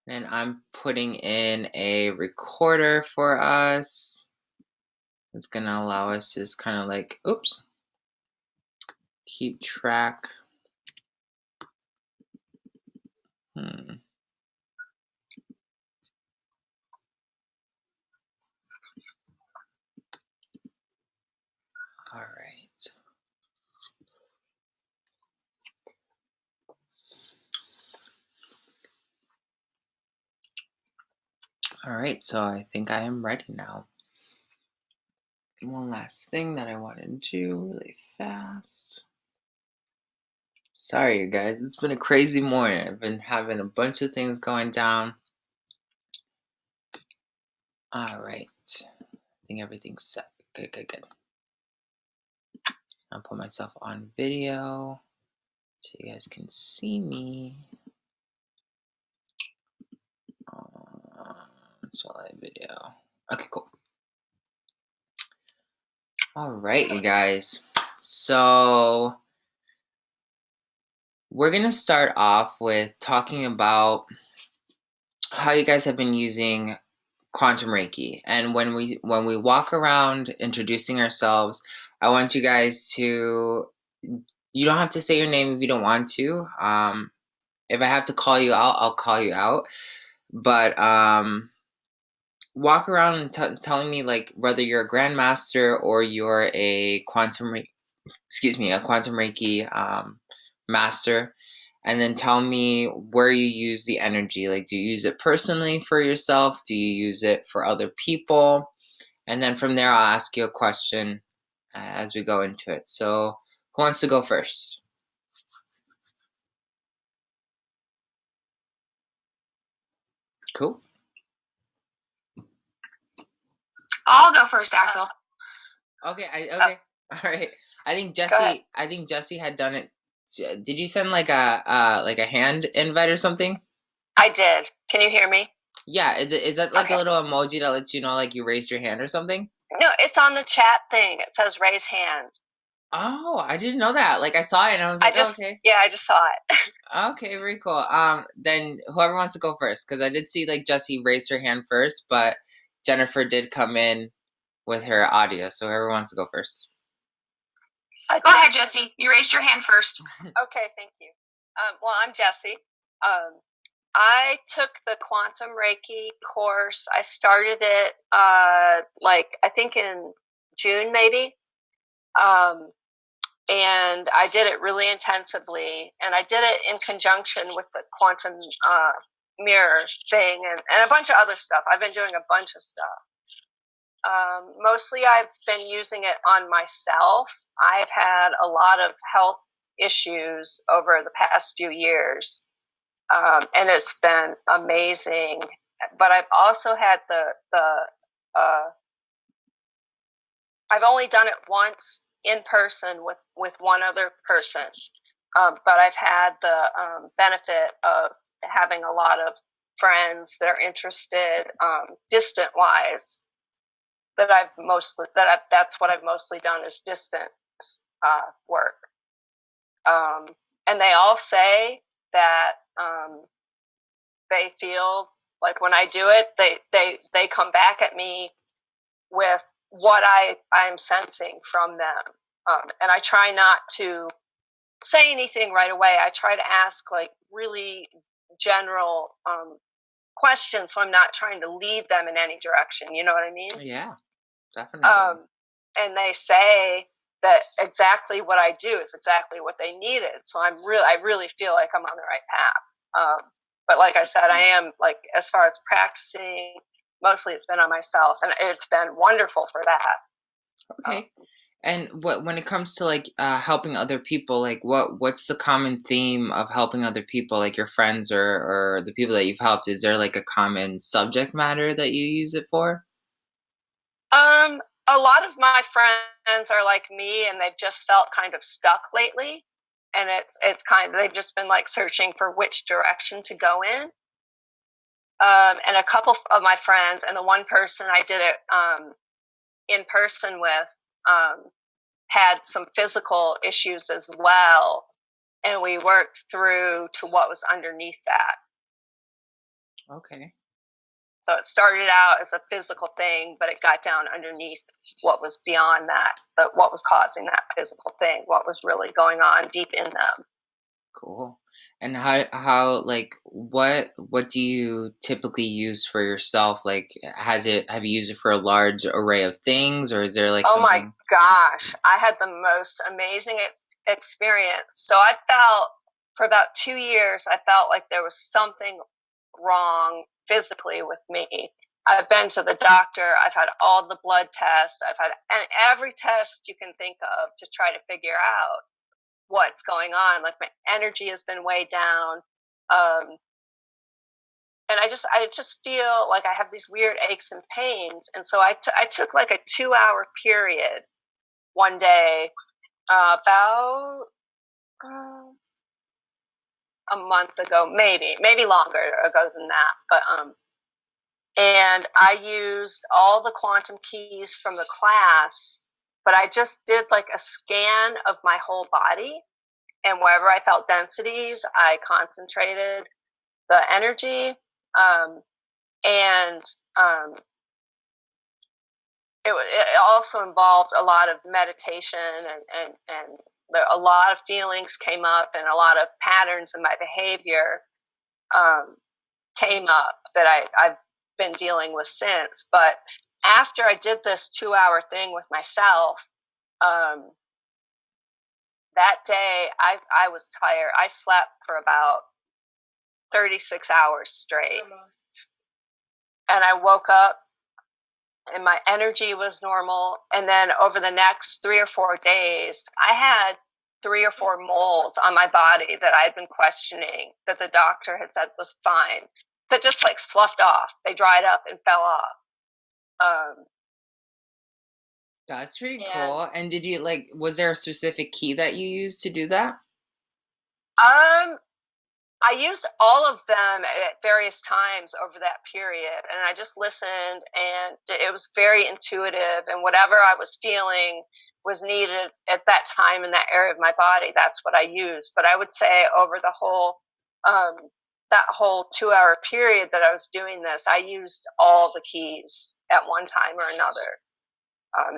And I'm putting in a recorder for us. It's going to allow us to just kind of like, keep track. All right. All right, so I think I am ready now. One last thing that I want to do really fast. Sorry, you guys. It's been a crazy morning. I've been having a bunch of things going down. All right. I think everything's set. Good. I'll put myself on video so you guys can see me. Spotlight video. Okay, cool. All right, you guys. So we're going to start off with talking about how you guys have been using Quantum Reiki. And when we walk around introducing ourselves, I want you guys to, you don't have to say your name if you don't want to. If I have to call you out, I'll call you out. But walk around and telling me like whether you're a grandmaster or you're a quantum Reiki master, and then tell me where you use the energy. Like, do you use it personally for yourself? Do you use it for other people? And then from there, I'll ask you a question as we go into it. So, who wants to go first? Cool. I'll go first, Axel. Okay. All right. I think Jesse had done it. Did you send like a hand invite or something? I did. Can you hear me? Yeah. Is that like a little emoji that lets you know like you raised your hand or something? No, it's on the chat thing. It says raise hand. Oh, I didn't know that. Like I saw it and I was like, okay. Yeah, I just saw it. Okay, very cool. Then whoever wants to go first, because I did see like Jessie raised her hand first, but Jennifer did come in with her audio, so whoever wants to go first. Go ahead, Jessie. You raised your hand first. Okay, thank you. Well, I'm Jessie. I took the Quantum Reiki course. I started it like I think in June maybe. And I did it really intensively, and I did it in conjunction with the quantum mirror thing and a bunch of other stuff. I've been doing a bunch of stuff. Mostly I've been using it on myself. I've had a lot of health issues over the past few years, and it's been amazing. But I've also had I've only done it once in person with one other person, but I've had the benefit of having a lot of friends that are interested, distant wise. That's what I've mostly done is distance work, and they all say that they feel like when I do it, they come back at me with what I'm sensing from them. And I try not to say anything right away. I try to ask like really general questions, so I'm not trying to lead them in any direction. You know what I mean? Yeah, definitely. And they say that exactly what I do is exactly what they needed. So I really feel like I'm on the right path. But like I said, I am like, as far as practicing, mostly it's been on myself, and it's been wonderful for that. Okay. And when it comes to like helping other people, like what's the common theme of helping other people, like your friends or the people that you've helped? Is there like a common subject matter that you use it for? A lot of my friends are like me, and they've just felt kind of stuck lately, and it's kind of, they've just been like searching for which direction to go in. And a couple of my friends, and the one person I did it in person with, had some physical issues as well, and we worked through to what was underneath that. Okay. So it started out as a physical thing, but it got down underneath what was beyond that, but what was causing that physical thing, what was really going on deep in them. Cool. And how like what do you typically use for yourself? Like have you used it for a large array of things, or is there like Oh my something? gosh, I had the most amazing experience. So I felt for about 2 years, I felt like there was something wrong physically with me. I've been to the doctor, I've had all the blood tests, I've had and every test you can think of to try to figure out what's going on. Like my energy has been way down. Um, and I just feel like I have these weird aches and pains. And so I took like a 2 hour period one day, about a month ago, maybe longer ago than that. But and I used all the quantum keys from the class, but I just did like a scan of my whole body, and wherever I felt densities, I concentrated the energy, um, and um, it also involved a lot of meditation, and a lot of feelings came up, and a lot of patterns in my behavior um, came up that I've been dealing with since. But after I did this 2 hour thing with myself, um, that day I was tired. I slept for about 36 hours straight. Almost. And I woke up and my energy was normal. And then over the next 3 or 4 days, I had 3 or 4 moles on my body that I'd been questioning, that the doctor had said was fine, that just like sloughed off. They dried up and fell off. Um, That's pretty and cool. And did you like was there a specific key that you used to do that? um, I used all of them at various times over that period, and I just listened, and it was very intuitive, and whatever I was feeling was needed at that time in that area of my body. That's what I used. But I would say over the whole that whole 2 hour period that I was doing this, I used all the keys at one time or another,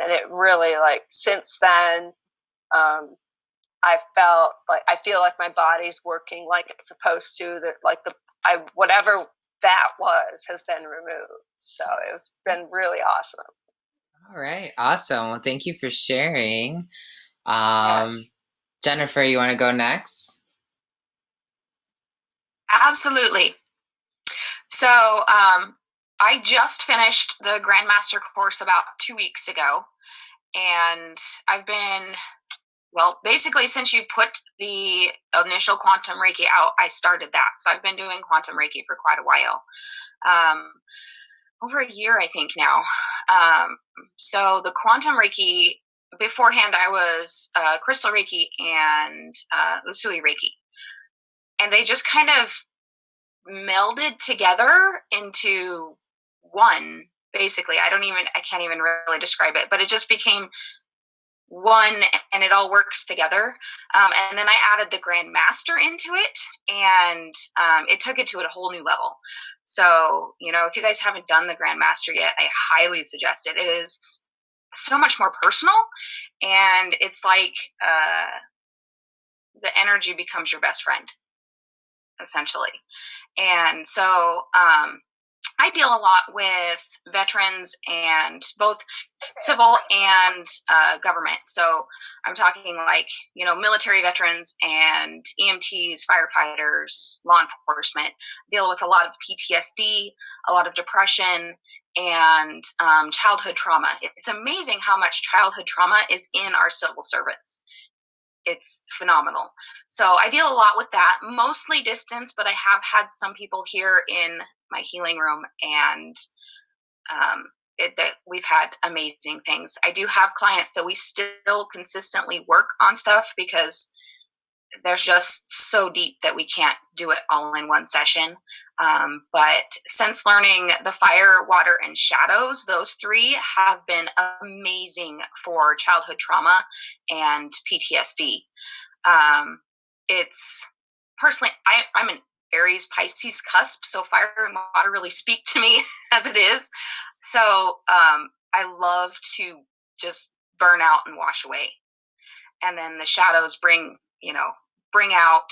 and it really like since then. Um, I feel like my body's working like it's supposed to. That like the I whatever that was has been removed. So it's been really awesome. All right, awesome. Well, thank you for sharing. Um, Yes, Jennifer, you want to go next? Absolutely. So I just finished the Grandmaster course about 2 weeks ago, and I've been, well, basically since you put the initial Quantum Reiki out, I started that. So I've been doing Quantum Reiki for quite a while, over a year, I think now. So the Quantum Reiki, beforehand, I was Crystal Reiki and Usui Reiki, and they just kind of melded together into one. Basically, I can't even really describe it, but it just became one, and it all works together. And then I added the Grand Master into it, and it took it to a whole new level. So, if you guys haven't done the Grand Master yet, I highly suggest it. It is so much more personal, and it's like the energy becomes your best friend, essentially. And so I deal a lot with veterans, and both civil and government. So I'm talking like, military veterans and EMTs, firefighters, law enforcement. Deal with a lot of PTSD, a lot of depression, and childhood trauma. It's amazing how much childhood trauma is in our civil servants. It's phenomenal. So I deal a lot with that, mostly distance, but I have had some people here in my healing room, and that we've had amazing things. I do have clients that we still consistently work on stuff because they're just so deep that we can't do it all in one session. But since learning the fire, water, and shadows, those three have been amazing for childhood trauma and PTSD. It's personally, I'm an Aries Pisces cusp, so fire and water really speak to me as it is. So I love to just burn out and wash away, and then the shadows bring out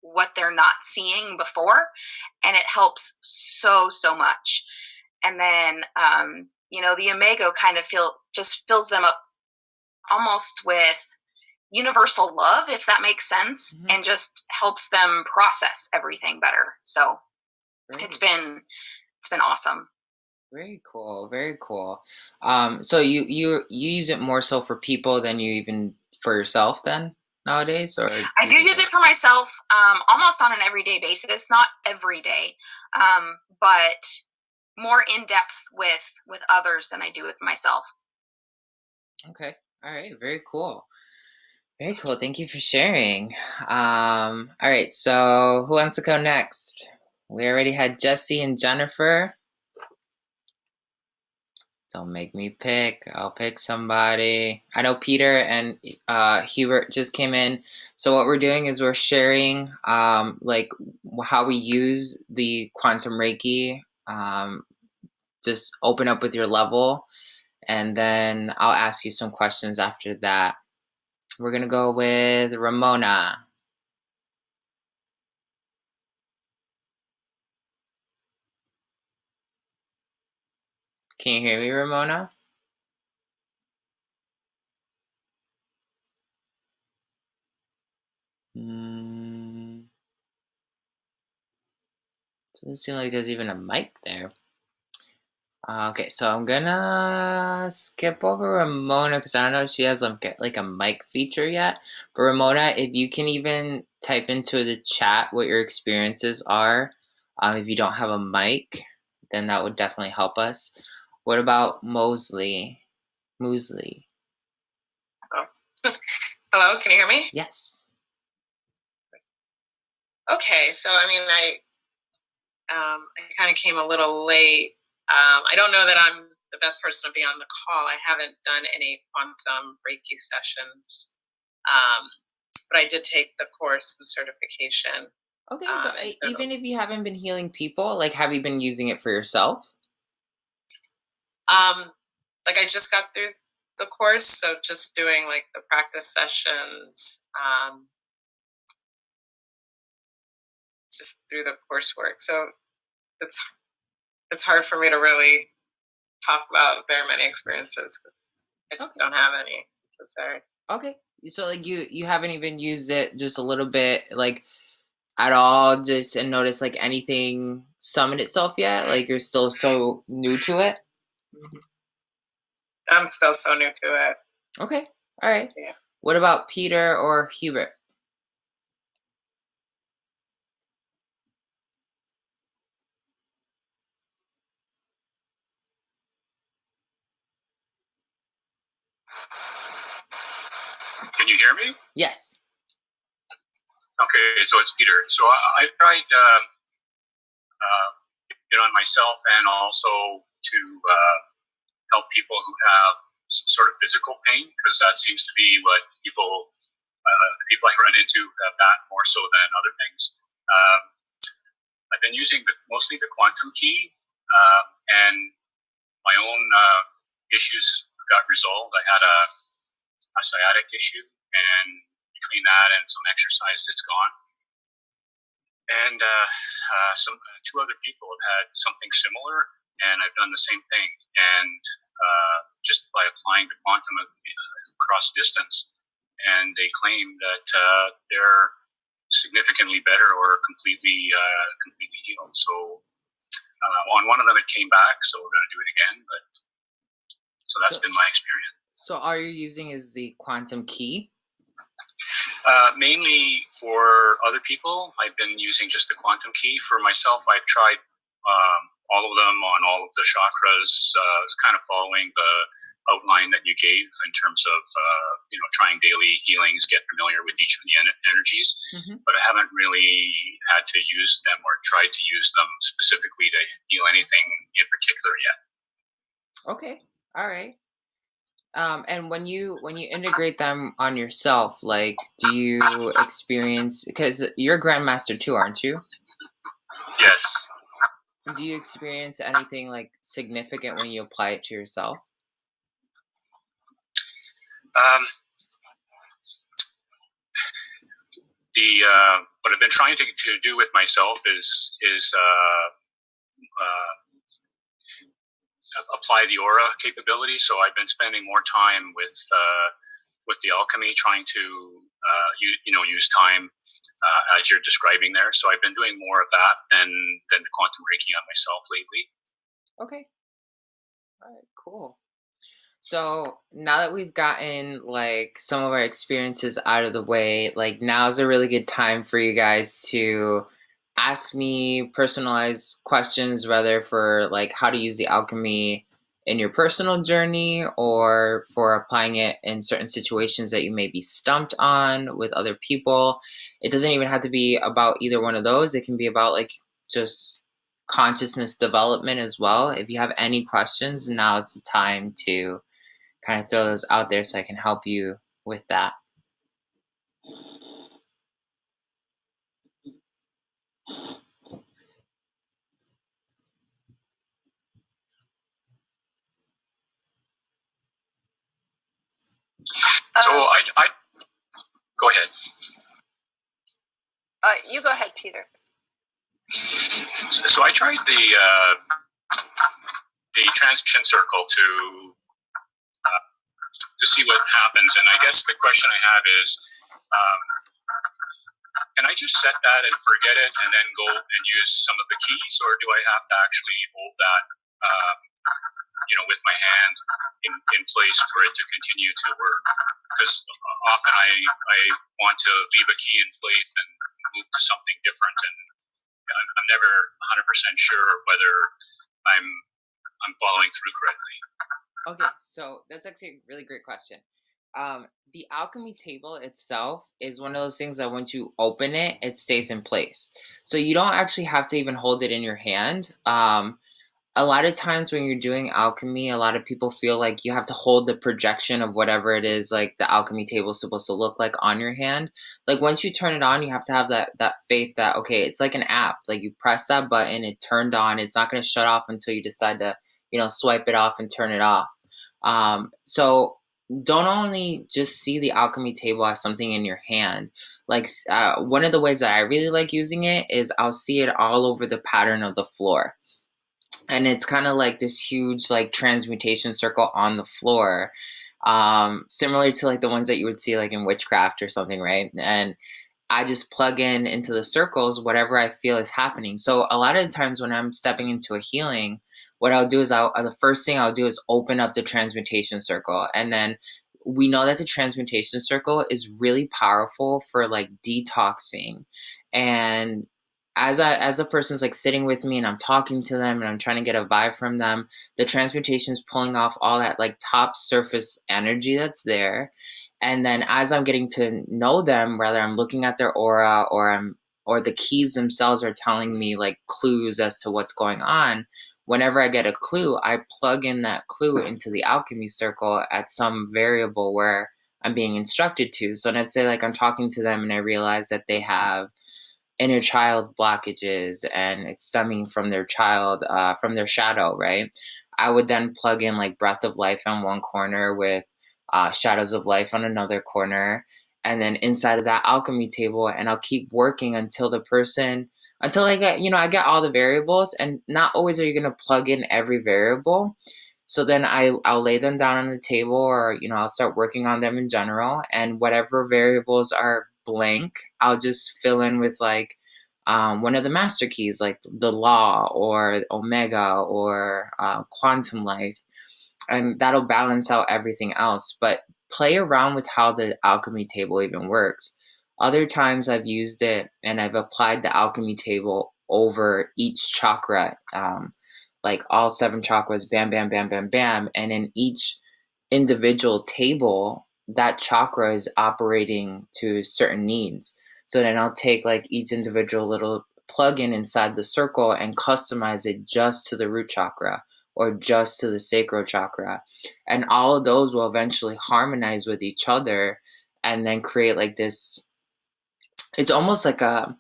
what they're not seeing before, and it helps so much. And then the imago kind of just fills them up almost with universal love, if that makes sense, Mm-hmm. and just helps them process everything better. So it's been awesome. Very cool. Very cool. So you use it more so for people than you even for yourself then nowadays, or I do use it for myself almost on an everyday basis. Not every day, but more in depth with others than I do with myself. Okay. All right. Very cool. Very cool. Thank you for sharing. All right. So who wants to go next? We already had Jesse and Jennifer. Don't make me pick. I'll pick somebody. I know Peter and Hubert just came in. So what we're doing is we're sharing like how we use the quantum Reiki. Just open up with your level, and then I'll ask you some questions after that. We're gonna go with Ramona. Can you hear me, Ramona? Doesn't seem like there's even a mic there. Okay, so I'm gonna skip over Ramona because I don't know if she has like a mic feature yet. But Ramona, if you can even type into the chat what your experiences are, if you don't have a mic, then that would definitely help us. What about Mosley? Moosley? Oh. Hello, can you hear me? Yes. Okay, so I kind of came a little late. I don't know that I'm the best person to be on the call. I haven't done any quantum Reiki sessions, but I did take the course and certification. Okay, but even if you haven't been healing people, like, have you been using it for yourself? Like I just got through the course, so just doing like the practice sessions, just through the coursework. So it's hard for me to really talk about very many experiences because I just don't have any. So sorry. Okay, so like you haven't even used it just a little bit, like at all, just and notice like anything summon itself yet? Like you're still so new to it? I'm still so new to it. Okay, all right. Yeah. What about Peter or Hubert? Can you hear me? Yes. Okay, so it's Peter. So I've tried it on myself and also to help people who have some sort of physical pain, because that seems to be what the people I run into have that more so than other things. I've been using mostly the quantum key, and my own issues got resolved. I had a sciatic issue, and between that and some exercise, it's gone. And two other people have had something similar, and I've done the same thing. And just by applying the quantum across distance, and they claim that they're significantly better or completely healed. So on one of them, it came back, so we're going to do it again. But so that's been my experience. So all you're using is the quantum key? Mainly for other people, I've been using just the quantum key. For myself, I've tried all of them on all of the chakras, kind of following the outline that you gave in terms of trying daily healings, get familiar with each of the energies. Mm-hmm. But I haven't really had to use them or tried to use them specifically to heal anything in particular yet. Okay, all right. And when you integrate them on yourself, like, do you experience, because you're a grandmaster too, aren't you? Yes. Do you experience anything like significant when you apply it to yourself? What I've been trying to do with myself is apply the aura capability. So I've been spending more time with the alchemy, trying to use time as you're describing there. So I've been doing more of that than the quantum Reiki on myself lately. Okay. All right, cool. So now that we've gotten like some of our experiences out of the way, like now is a really good time for you guys to ask me personalized questions, whether for like how to use the alchemy in your personal journey or for applying it in certain situations that you may be stumped on with other people. It doesn't even have to be about either one of those. It can be about like just consciousness development as well. If you have any questions, now is the time to kind of throw those out there so I can help you with that. So I go ahead. You go ahead, Peter. So I tried the transition circle to see what happens, and I guess the question I have is, can I just set that and forget it, and then go and use some of the keys, or do I have to actually hold that, with my hand in place for it to continue to work? Because often I want to leave a key in place and move to something different, and I'm never 100% sure whether I'm following through correctly. Okay, so that's actually a really great question. The alchemy table itself is one of those things that once you open it, it stays in place. So you don't actually have to even hold it in your hand. A lot of times when you're doing alchemy, a lot of people feel like you have to hold the projection of whatever it is like the alchemy table is supposed to look like on your hand. Like once you turn it on, you have to have that faith that, okay, it's like an app. Like you press that button, it turned on. It's not going to shut off until you decide to, swipe it off and turn it off. So don't only just see the alchemy table as something in your hand. Like one of the ways that I really like using it is I'll see it all over the pattern of the floor. And it's kind of like this huge like transmutation circle on the floor, similar to like the ones that you would see like in witchcraft or something, right? And I just plug in into the circles whatever I feel is happening. So a lot of the times when I'm stepping into a healing, what I'll do is the first thing I'll do is open up the transmutation circle. And then we know that the transmutation circle is really powerful for like detoxing. And as a person's like sitting with me and I'm talking to them and I'm trying to get a vibe from them, the transmutation is pulling off all that like top surface energy that's there. And then as I'm getting to know them, whether I'm looking at their aura or the keys themselves are telling me like clues as to what's going on, whenever I get a clue, I plug in that clue into the alchemy circle at some variable where I'm being instructed to. So let's say like I'm talking to them and I realize that they have inner child blockages and it's stemming from their child, from their shadow, right? I would then plug in like breath of life on one corner with shadows of life on another corner, and then inside of that alchemy table, and I'll keep working until I get, I get all the variables, and not always are you going to plug in every variable. So then I'll lay them down on the table, or, I'll start working on them in general, and whatever variables are blank, I'll just fill in with like one of the master keys, like the law or omega or quantum life, and that'll balance out everything else. But play around with how the alchemy table even works. Other times I've used it and I've applied the alchemy table over each chakra, like all 7 chakras, bam, bam, bam, bam, bam. And in each individual table, that chakra is operating to certain needs. So then I'll take like each individual little plug-in inside the circle and customize it just to the root chakra or just to the sacral chakra. And all of those will eventually harmonize with each other and then create like this. It's almost like a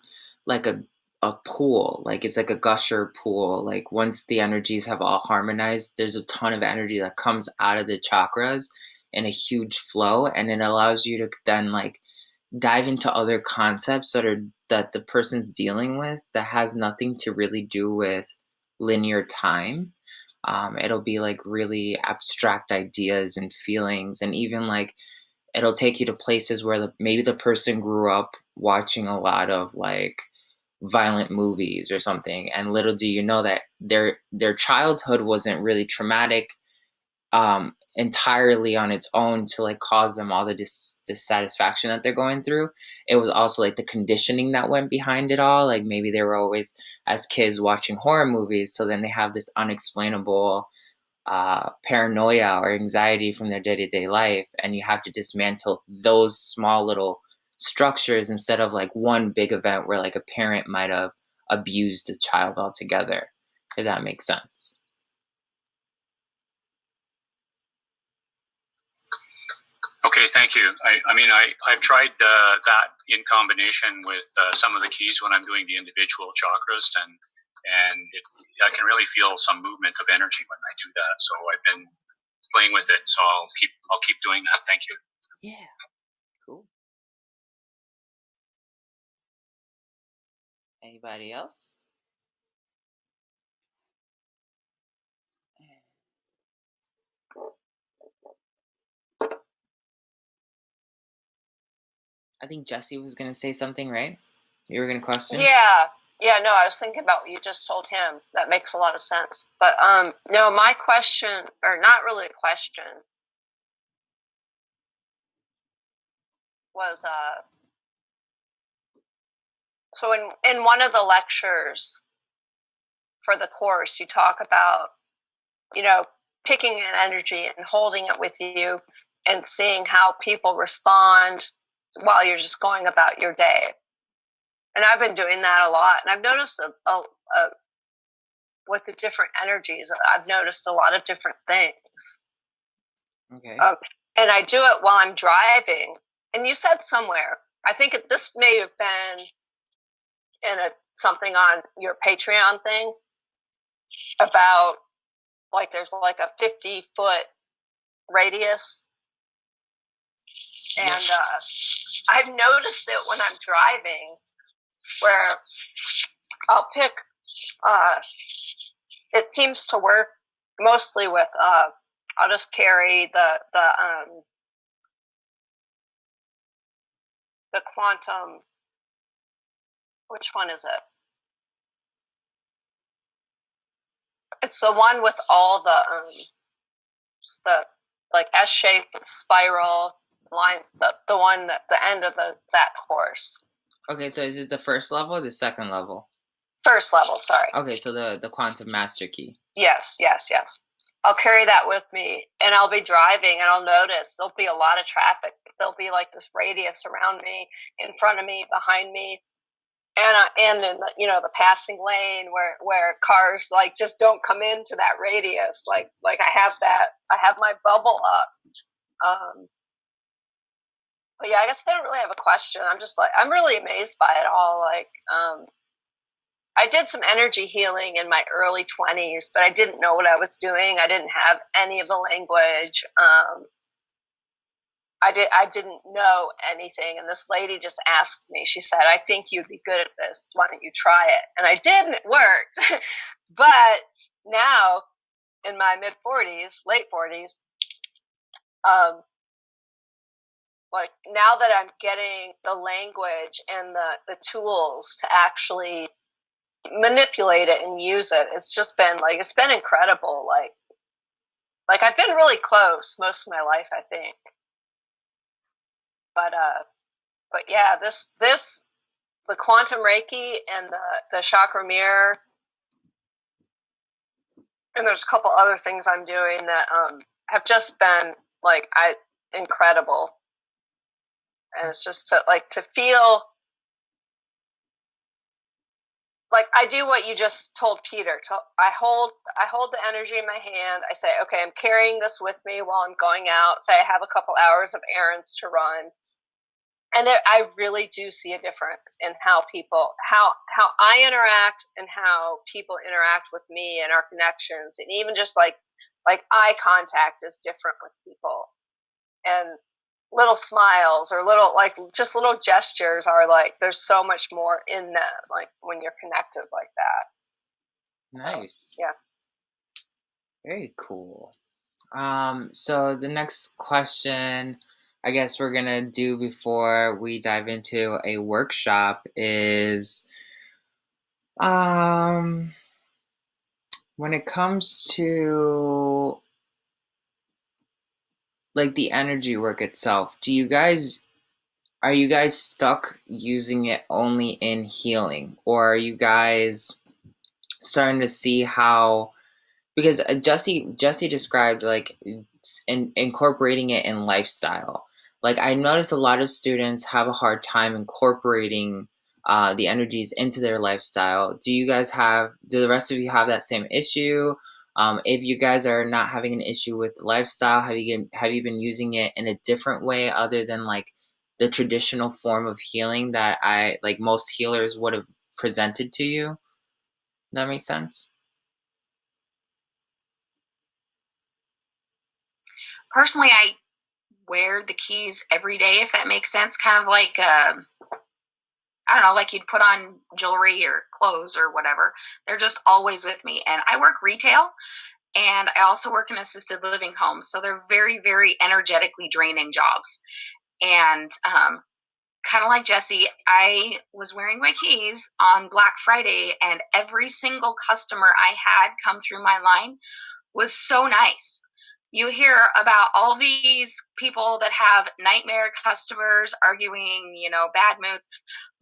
a pool, like it's like a gusher pool. Like once the energies have all harmonized, there's a ton of energy that comes out of the chakras in a huge flow, and it allows you to then like dive into other concepts that the person's dealing with that has nothing to really do with linear time. It'll be like really abstract ideas and feelings, and even like it'll take you to places where maybe the person grew up watching a lot of like violent movies or something, and little do you know that their childhood wasn't really traumatic entirely on its own to like cause them all the dissatisfaction that they're going through. It was also like the conditioning that went behind it all. Like maybe they were always as kids watching horror movies, so then they have this unexplainable paranoia or anxiety from their day-to-day life, and you have to dismantle those small little structures instead of like one big event where like a parent might have abused the child altogether, if that makes sense. Okay, thank you. I mean, I've tried that in combination with some of the keys when I'm doing the individual chakras, and I can really feel some movement of energy when I do that. So I've been playing with it. So I'll keep doing that. Thank you. Yeah, cool. Anybody else? I think Jesse was going to say something, right? You were going to question? Yeah. Yeah, no, I was thinking about what you just told him. That makes a lot of sense. But no, my question, or not really a question, was so in one of the lectures for the course, you talk about, you know, picking an energy and holding it with you and seeing how people respond while you're just going about your day. And I've been doing that a lot. And I've noticed with the different energies, I've noticed a lot of different things. Okay. And I do it while I'm driving. And you said somewhere, I think this may have been in something on your Patreon thing about like there's like a 50-foot radius. And I've noticed it when I'm driving where I'll pick, it seems to work mostly with, I'll just carry the quantum, which one is it? It's the one with all the like S-shaped spiral line, the one that the end of that course. Okay, so is it the first level or the second level? First level, sorry. Okay, so the quantum master key. Yes. I'll carry that with me, and I'll be driving, and I'll notice there'll be a lot of traffic. There'll be like this radius around me, in front of me, behind me, and in the, the passing lane where cars like just don't come into that radius. Like I have my bubble up. But yeah, I guess I don't really have a question. I'm just like, I'm really amazed by it all. Like, I did some energy healing in my early 20s, but I didn't know what I was doing. I didn't have any of the language. I didn't know anything. And this lady just asked me, she said, I think you'd be good at this. Why don't you try it? And I did, and it worked. But now in my mid 40s, late 40s, like now that I'm getting the language and the tools to actually manipulate it and use it, it's just been like, it's been incredible. Like I've been really close most of my life, I think. But yeah, the quantum Reiki and the chakra mirror, and there's a couple other things I'm doing that have just been like incredible. And it's just to feel like I do what you just told Peter. I hold the energy in my hand. I say, okay, I'm carrying this with me while I'm going out. Say I have a couple hours of errands to run. And I really do see a difference in how I interact and how people interact with me and our connections, and even just like eye contact is different with people, and little smiles or little gestures are like, there's so much more in them, like when you're connected like that. Nice. So, yeah. Very cool. So the next question I guess we're gonna do before we dive into a workshop is when it comes to like the energy work itself, are you guys stuck using it only in healing, or are you guys starting to see how, because Jesse described like incorporating it in lifestyle. Like I notice a lot of students have a hard time incorporating the energies into their lifestyle. Do the rest of you have that same issue? If you guys are not having an issue with the lifestyle, have you been using it in a different way other than like the traditional form of healing that most healers would have presented to you? That makes sense? Personally, I wear the keys every day, if that makes sense. Kind of like, I don't know, like you'd put on jewelry or clothes or whatever. They're just always with me. And I work retail, and I also work in assisted living homes. So they're very, very energetically draining jobs. And kind of like Jesse, I was wearing my keys on Black Friday, and every single customer I had come through my line was so nice. You hear about all these people that have nightmare customers arguing, bad moods.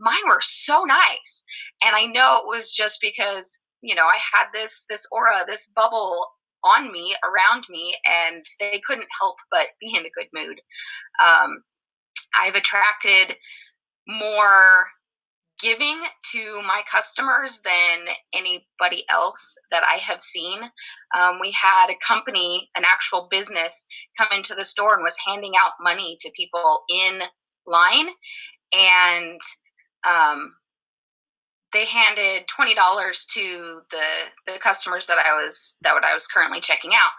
Mine were so nice. And I know it was just because, I had this aura, this bubble on me, around me, and they couldn't help but be in a good mood. I've attracted more giving to my customers than anybody else that I have seen. We had a company, an actual business, come into the store and was handing out money to people in line, and they handed $20 to the customers that I was currently checking out.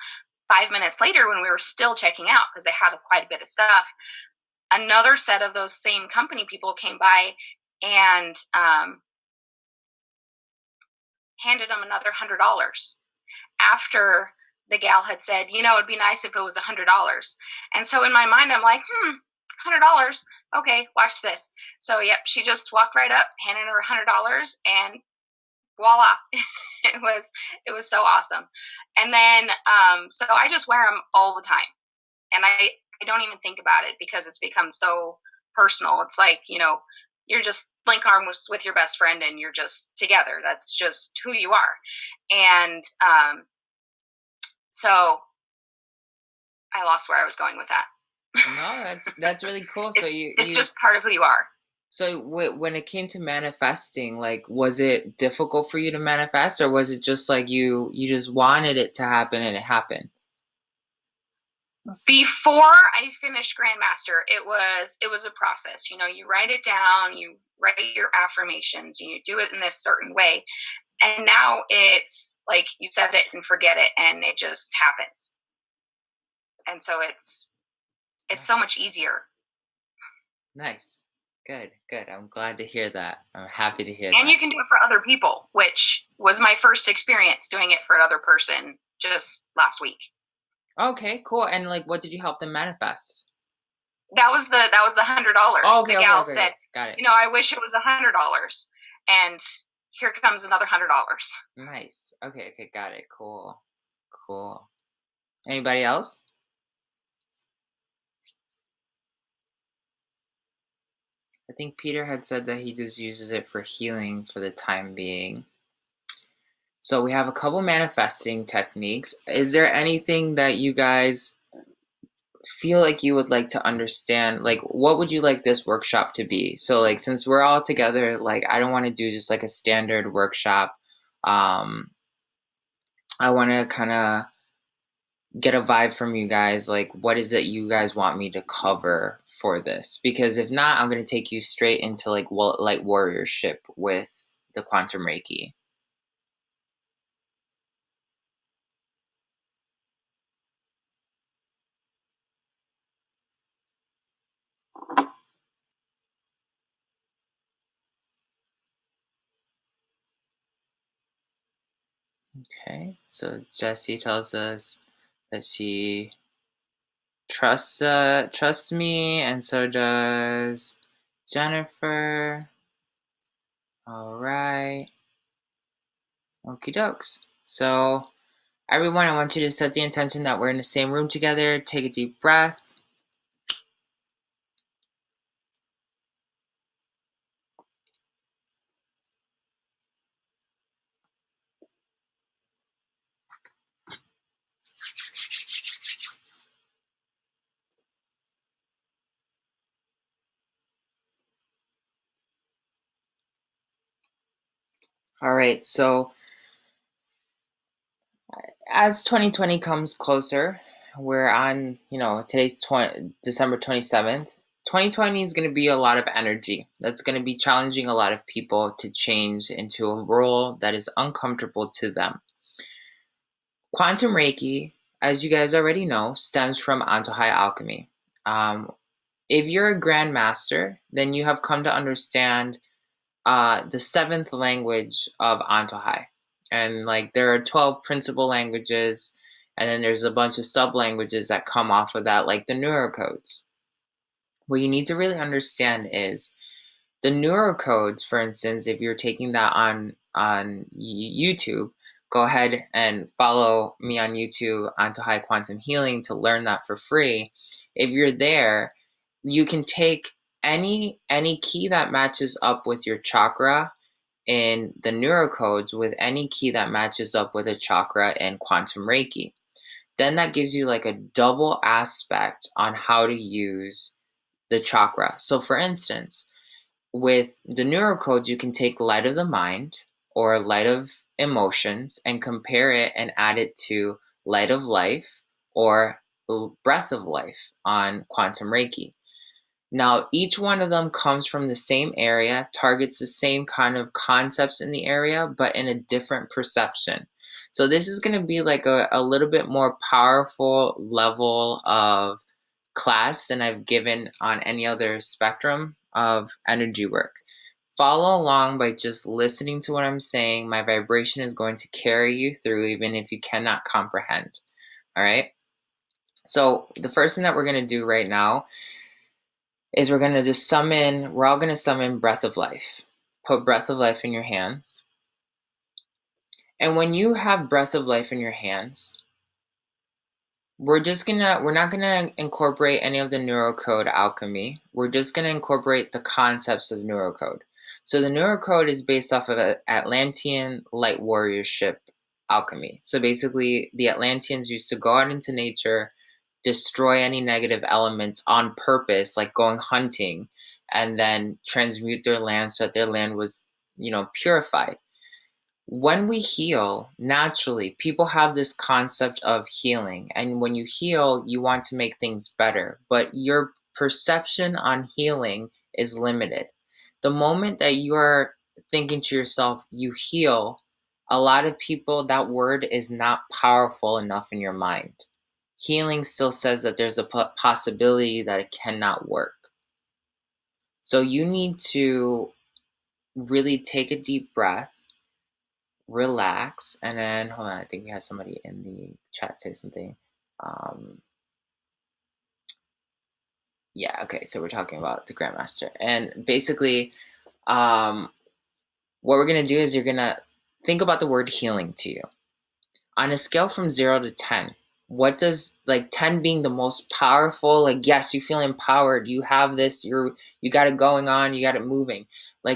5 minutes later, when we were still checking out, because they had quite a bit of stuff, another set of those same company people came by and handed them another $100 after the gal had said, it'd be nice if it was $100. And so in my mind, I'm like, $100. Okay, watch this. So yep, she just walked right up, handed her $100, and voila, it was so awesome. And then so I just wear them all the time, and I don't even think about it because it's become so personal. It's like, you're just link arms with your best friend and you're just together. That's just who you are. And so I lost where I was going with that. No, that's really cool. So it's just part of who you are. So when it came to manifesting, like, was it difficult for you to manifest, or was it just like you just wanted it to happen and it happened? Before I finished Grandmaster, it was a process. You write it down, you write your affirmations, and you do it in this certain way. And now it's like you set it and forget it, and it just happens. And so it's so much easier. Nice. Good. I'm glad to hear that. I'm happy to hear that. And you can do it for other people, which was my first experience doing it for another person just last week. Okay, cool. And like, what did you help them manifest? That was the $100. Oh, okay, the gal said, got it. I wish it was $100, and here comes another $100. Nice. Okay, got it. Cool. Anybody else? I think Peter had said that he just uses it for healing for the time being. So we have a couple manifesting techniques. Is there anything that you guys feel like you would like to understand? Like, what would you like this workshop to be? So like, since we're all together, like, I don't want to do just like a standard workshop. I want to kind of get a vibe from you guys, like what is it you guys want me to cover for this? Because if not, I'm going to take you straight into like light warriorship with the Quantum Reiki. Okay, so Jessie tells us that she trusts me, and so does Jennifer. All right. Okie dokes. So, everyone, I want you to set the intention that we're in the same room together. Take a deep breath. All right, so as 2020 comes closer, we're on, today's December 27th. 2020 is going to be a lot of energy. That's going to be challenging a lot of people to change into a role that is uncomfortable to them. Quantum Reiki, as you guys already know, stems from Antojai Alchemy. If you're a grandmaster, then you have come to understand the seventh language of Antojai. And like there are 12 principal languages, and then there's a bunch of sub-languages that come off of that, like the neurocodes. What you need to really understand is the neurocodes, for instance, if you're taking that on YouTube, go ahead and follow me on YouTube, Antojai Quantum Healing, to learn that for free. If you're there, you can take any key that matches up with your chakra in the neurocodes with any key that matches up with a chakra in Quantum Reiki. Then that gives you like a double aspect on how to use the chakra. So for instance, with the neurocodes, you can take light of the mind or light of emotions and compare it and add it to light of life or breath of life on Quantum Reiki. Now, each one of them comes from the same area, targets the same kind of concepts in the area, but in a different perception. So this is going to be like a little bit more powerful level of class than I've given on any other spectrum of energy work. Follow along by just listening to what I'm saying. My vibration is going to carry you through even if you cannot comprehend. All right? So the first thing that we're going to do right now is we're all going to summon breath of life. Put breath of life in your hands. And when you have breath of life in your hands, we're not gonna incorporate any of the neurocode alchemy. We're just gonna incorporate the concepts of neurocode. So the neurocode is based off of Atlantean light warriorship alchemy. So basically the Atlanteans used to go out into nature, destroy any negative elements on purpose, like going hunting, and then transmute their land so that their land was, purified. When we heal, naturally, people have this concept of healing. And when you heal, you want to make things better. But your perception on healing is limited. The moment that you are thinking to yourself, you heal, a lot of people, that word is not powerful enough in your mind. Healing still says that there's a possibility that it cannot work. So you need to really take a deep breath, relax, and then hold on, I think we had somebody in the chat say something. Yeah, okay, so we're talking about the Grandmaster. And basically, what we're going to do is you're going to think about the word healing to you. On a scale from 0 to 10, what does, 10 being the most powerful, yes, you feel empowered, you have this, you got it going on, you got it moving.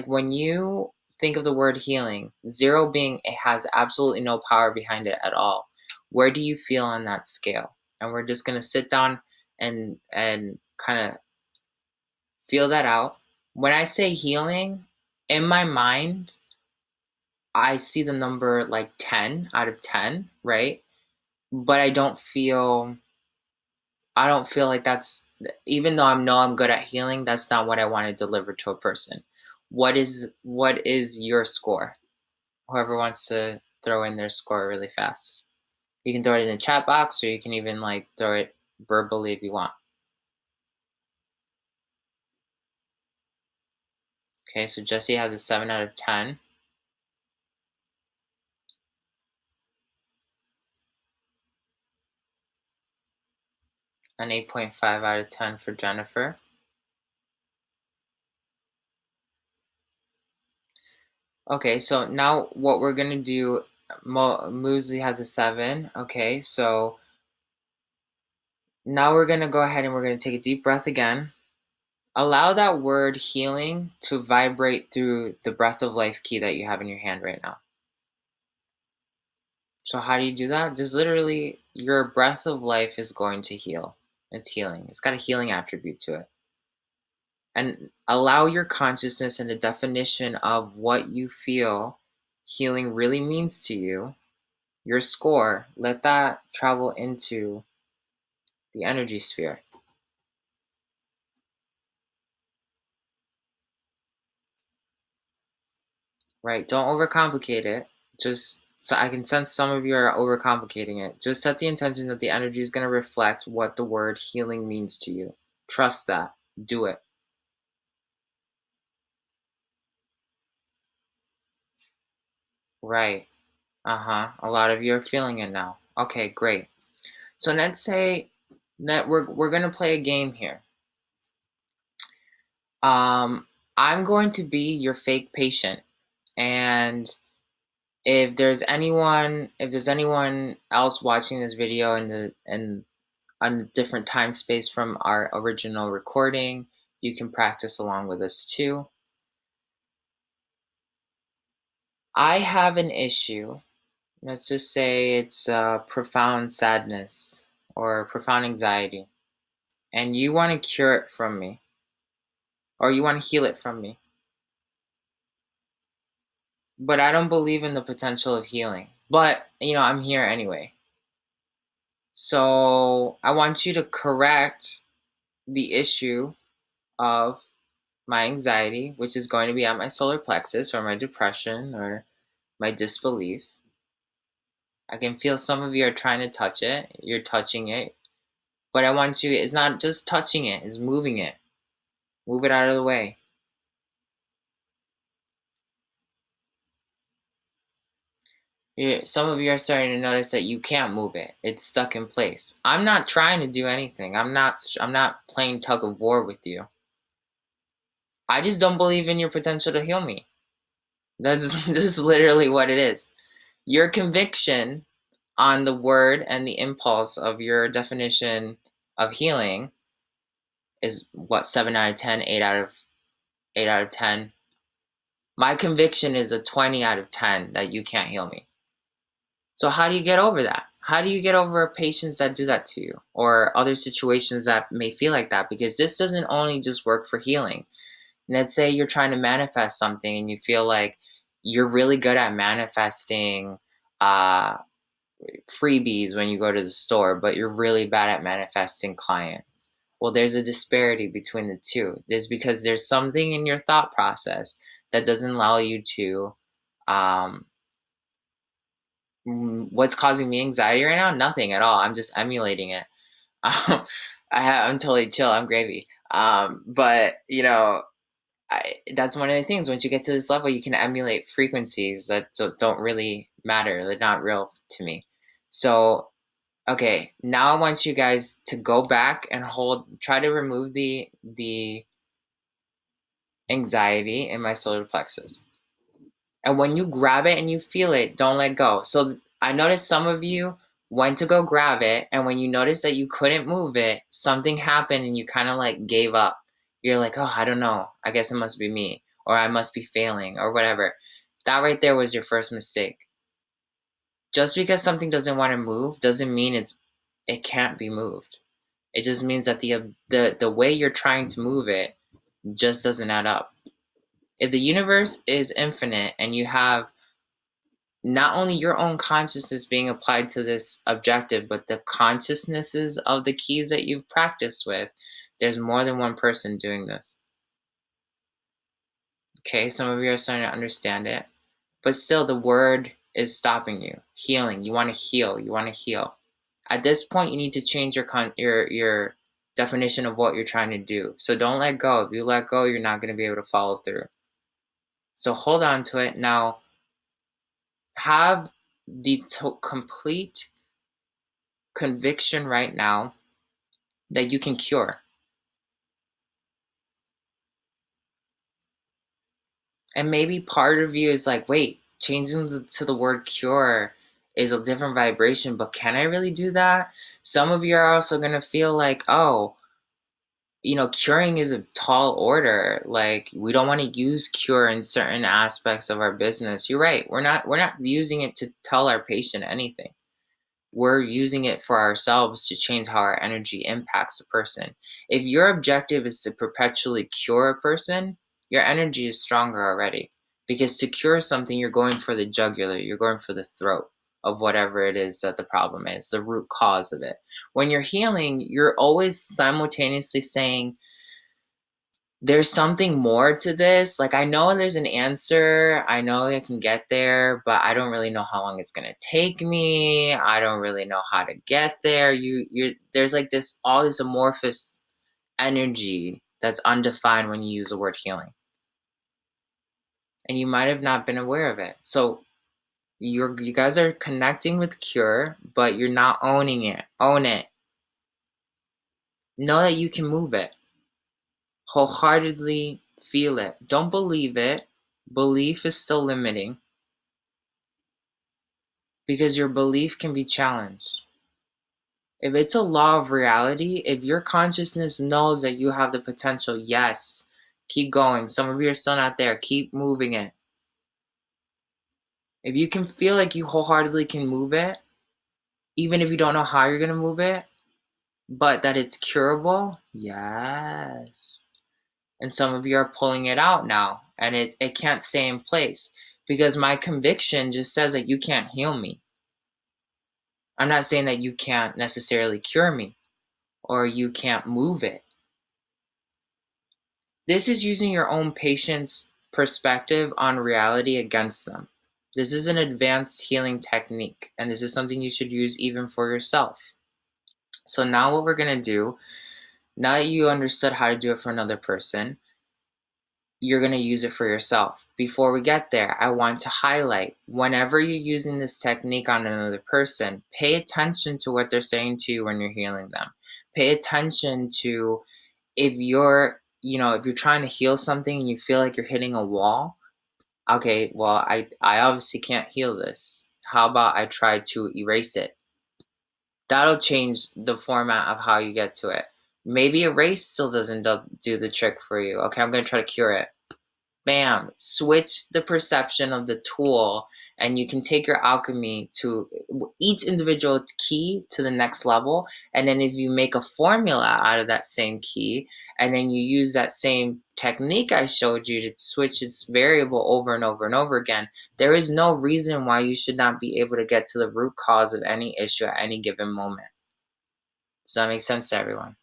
When you think of the word healing, 0 being it has absolutely no power behind it at all, where do you feel on that scale? And we're just going to sit down and kind of feel that out. When I say healing, in my mind, I see the number 10 out of 10, right? but I don't feel like that's, even though I know I'm good at healing, that's not what I want to deliver to a person. What is your score? Whoever wants to throw in their score really fast. You can throw it in the chat box, or you can even like throw it verbally if you want. Okay, so Jesse has a 7 out of 10. An 8.5 out of 10 for Jennifer. Okay, so now what we're going to do, Moosey has a 7. Okay, so now we're going to go ahead and we're going to take a deep breath again. Allow that word healing to vibrate through the breath of life key that you have in your hand right now. So how do you do that? Just literally, your breath of life is going to heal. It's healing. It's got a healing attribute to it. And allow your consciousness and the definition of what you feel healing really means to you, your score, let that travel into the energy sphere. Right? Don't overcomplicate it. Just, so I can sense some of you are overcomplicating it. Just set the intention that the energy is going to reflect what the word healing means to you. Trust that. Do it. Right. A lot of you are feeling it now. Okay, great. So let's say that we're gonna play a game here. I'm going to be your fake patient, and if there's anyone else watching this video in on a different time space from our original recording, you can practice along with us too. I have an issue. Let's just say it's profound sadness or profound anxiety, and you want to cure it from me, or you want to heal it from me. But I don't believe in the potential of healing. But, I'm here anyway. So I want you to correct the issue of my anxiety, which is going to be at my solar plexus, or my depression, or my disbelief. I can feel some of you are trying to touch it. You're touching it. But I want you, it's not just touching it, it's moving it. Move it out of the way. Some of you are starting to notice that you can't move it. It's stuck in place. I'm not trying to do anything. I'm not playing tug of war with you. I just don't believe in your potential to heal me. That's just literally what it is. Your conviction on the word and the impulse of your definition of healing is what, 7 out of 10, 8 out of 10. My conviction is a 20 out of 10 that you can't heal me. So how do you get over that? How do you get over patients that do that to you, or other situations that may feel like that? Because this doesn't only just work for healing. Let's say you're trying to manifest something and you feel like you're really good at manifesting freebies when you go to the store, but you're really bad at manifesting clients. Well, there's a disparity between the two. There's because there's something in your thought process that doesn't allow you to what's causing me anxiety right now? Nothing at all. I'm just emulating it. I'm totally chill. I'm gravy. But that's one of the things. Once you get to this level, you can emulate frequencies that don't really matter. They're not real to me. So, okay, now I want you guys to go back and try to remove the anxiety in my solar plexus. And when you grab it and you feel it, don't let go. So I noticed some of you went to go grab it, and when you noticed that you couldn't move it, something happened and you kind of like gave up. You're like, oh, I don't know. I guess it must be me, or I must be failing, or whatever. That right there was your first mistake. Just because something doesn't want to move doesn't mean it can't be moved. It just means that the way you're trying to move it just doesn't add up. If the universe is infinite and you have not only your own consciousness being applied to this objective, but the consciousnesses of the keys that you've practiced with. There's more than one person doing this. Okay, some of you are starting to understand it, but still the word is stopping you. Healing. You want to heal. You want to heal. At this point, you need to change your definition of what you're trying to do. So don't let go. If you let go, you're not going to be able to follow through. So hold on to it. Now, have the complete conviction right now that you can cure. And maybe part of you is like, wait, changing to the word cure is a different vibration, but can I really do that? Some of you are also going to feel like, oh, curing is a tall order. Like, we don't want to use cure in certain aspects of our business. You're right. We're not using it to tell our patient anything. We're using it for ourselves to change how our energy impacts a person. If your objective is to perpetually cure a person, your energy is stronger already. Because to cure something, you're going for the jugular, you're going for the throat of whatever it is that the problem is, the root cause of it. When you're healing, you're always simultaneously saying, there's something more to this. Like, I know there's an answer. I know I can get there, but I don't really know how long it's going to take me. I don't really know how to get there. There's like all this amorphous energy that's undefined when you use the word healing. And you might have not been aware of it. So you guys are connecting with cure, but you're not owning it. Own it. Know that you can move it. Wholeheartedly feel it. Don't believe it. Belief is still limiting because your belief can be challenged. If it's a law of reality, if your consciousness knows that you have the potential, yes, keep going. Some of you are still not there. Keep moving it. If you can feel like you wholeheartedly can move it, even if you don't know how you're going to move it, but that it's curable, yes. And some of you are pulling it out now, and it can't stay in place because my conviction just says that you can't heal me. I'm not saying that you can't necessarily cure me or you can't move it. This is using your own patient's perspective on reality against them. This is an advanced healing technique, and this is something you should use even for yourself. So now what we're going to do, now that you understood how to do it for another person, you're going to use it for yourself. Before we get there, I want to highlight, whenever you're using this technique on another person, pay attention to what they're saying to you when you're healing them. Pay attention to if you're trying to heal something and you feel like you're hitting a wall. Okay, well, I obviously can't heal this. How about I try to erase it? That'll change the format of how you get to it. Maybe erase still doesn't do the trick for you. Okay, I'm going to try to cure it. Bam, switch the perception of the tool, and you can take your alchemy to each individual key to the next level. And then if you make a formula out of that same key, and then you use that same technique I showed you to switch its variable over and over and over again, there is no reason why you should not be able to get to the root cause of any issue at any given moment. Does that make sense to everyone?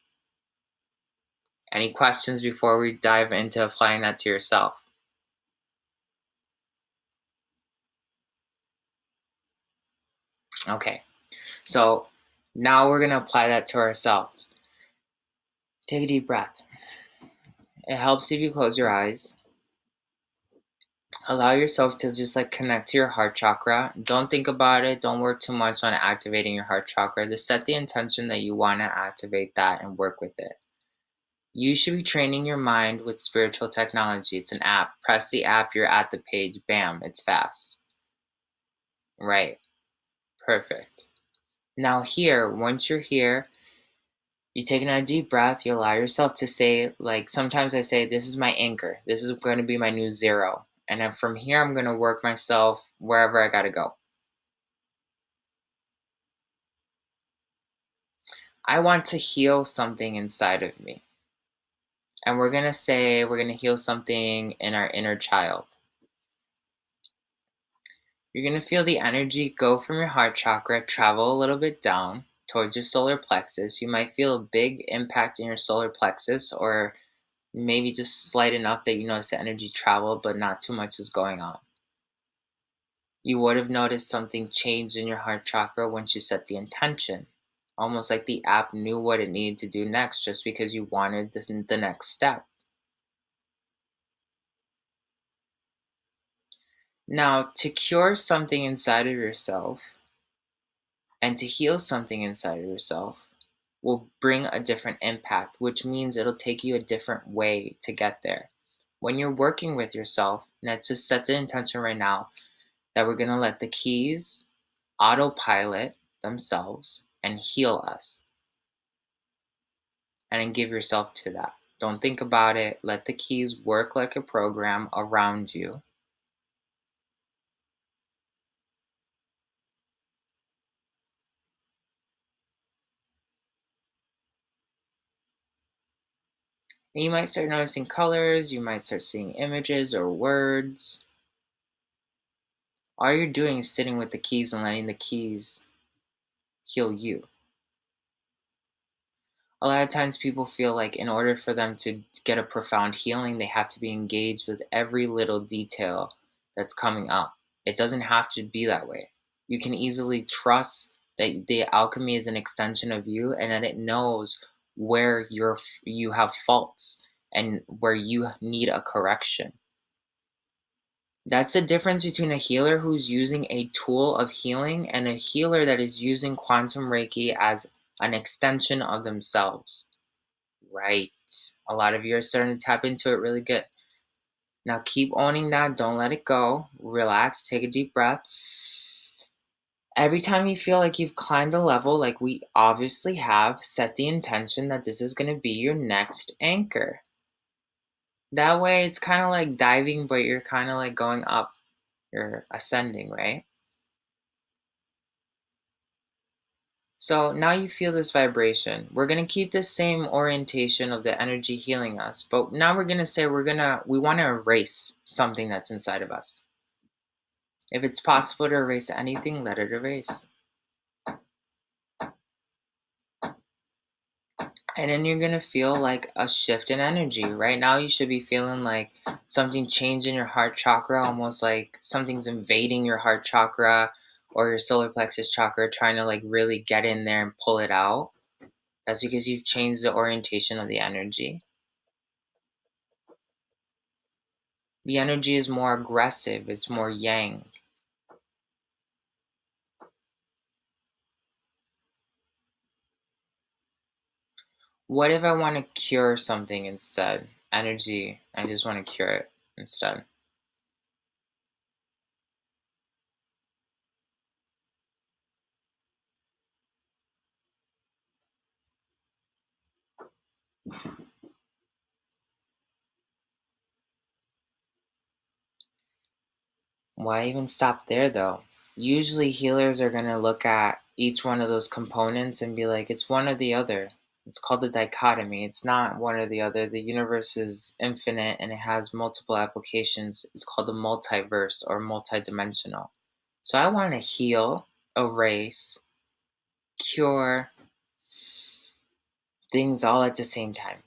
Any questions before we dive into applying that to yourself? Okay, so now we're going to apply that to ourselves. Take a deep breath. It helps if you close your eyes. Allow yourself to just connect to your heart chakra. Don't think about it. Don't work too much on activating your heart chakra. Just set the intention that you want to activate that and work with it. You should be training your mind with spiritual technology. It's an app. Press the app, you're at the page. Bam, it's fast. Right. Perfect. Now here, once you're here, you take another deep breath. You allow yourself to say, sometimes I say, this is my anchor. This is going to be my new zero. And then from here, I'm going to work myself wherever I got to go. I want to heal something inside of me. And we're going to heal something in our inner child. You're going to feel the energy go from your heart chakra, travel a little bit down towards your solar plexus. You might feel a big impact in your solar plexus, or maybe just slight enough that you notice the energy travel, but not too much is going on. You would have noticed something changed in your heart chakra once you set the intention. Almost like the app knew what it needed to do next just because you wanted the next step. Now, to cure something inside of yourself and to heal something inside of yourself will bring a different impact, which means it'll take you a different way to get there. When you're working with yourself, let's just set the intention right now that we're going to let the keys autopilot themselves and heal us. And then give yourself to that. Don't think about it. Let the keys work like a program around you. And you might start noticing colors. You might start seeing images or words. All you're doing is sitting with the keys and letting the keys heal you. A lot of times people feel like in order for them to get a profound healing, they have to be engaged with every little detail that's coming up. It doesn't have to be that way. You can easily trust that the alchemy is an extension of you and that it knows where you have faults and where you need a correction. That's the difference between a healer who's using a tool of healing and a healer that is using quantum Reiki as an extension of themselves. Right. A lot of you are starting to tap into it really good. Now keep owning that. Don't let it go. Relax. Take a deep breath. Every time you feel like you've climbed a level, like we obviously have, set the intention that this is going to be your next anchor. That way it's kind of like diving, but you're kind of like going up. You're ascending, right? So now you feel this vibration. We're going to keep the same orientation of the energy healing us, but now we're going to say we want to erase something that's inside of us. If it's possible to erase anything, let it erase. And then you're going to feel like a shift in energy. Right now you should be feeling like something changed in your heart chakra, almost like something's invading your heart chakra or your solar plexus chakra, trying to like really get in there and pull it out. That's because you've changed the orientation of the energy. The energy is more aggressive, it's more yang. What if I want to cure something instead? Energy, I just want to cure it instead. Why even stop there though? Usually healers are going to look at each one of those components and be like, it's one or the other. It's called a dichotomy. It's not one or the other. The universe is infinite and it has multiple applications. It's called a multiverse or multidimensional. So I want to heal, erase, cure things all at the same time.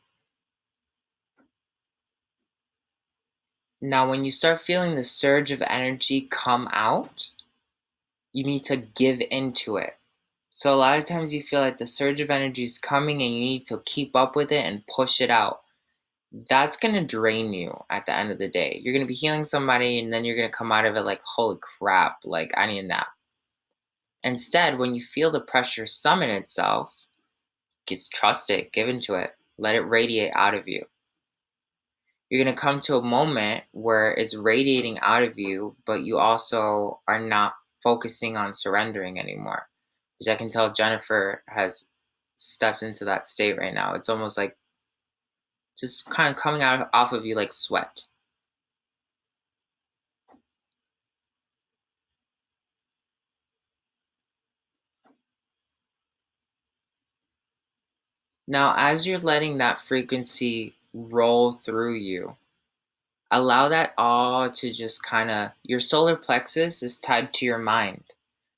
Now, when you start feeling the surge of energy come out, you need to give into it. So a lot of times you feel like the surge of energy is coming and you need to keep up with it and push it out. That's going to drain you at the end of the day. You're going to be healing somebody and then you're going to come out of it like, holy crap, like I need a nap. Instead, when you feel the pressure summon itself, just trust it, give into it, let it radiate out of you. You're going to come to a moment where it's radiating out of you, but you also are not focusing on surrendering anymore. Which I can tell Jennifer has stepped into that state right now. It's almost like just kind of coming out off of you like sweat. Now, as you're letting that frequency roll through you, allow that all to just kind of, your solar plexus is tied to your mind.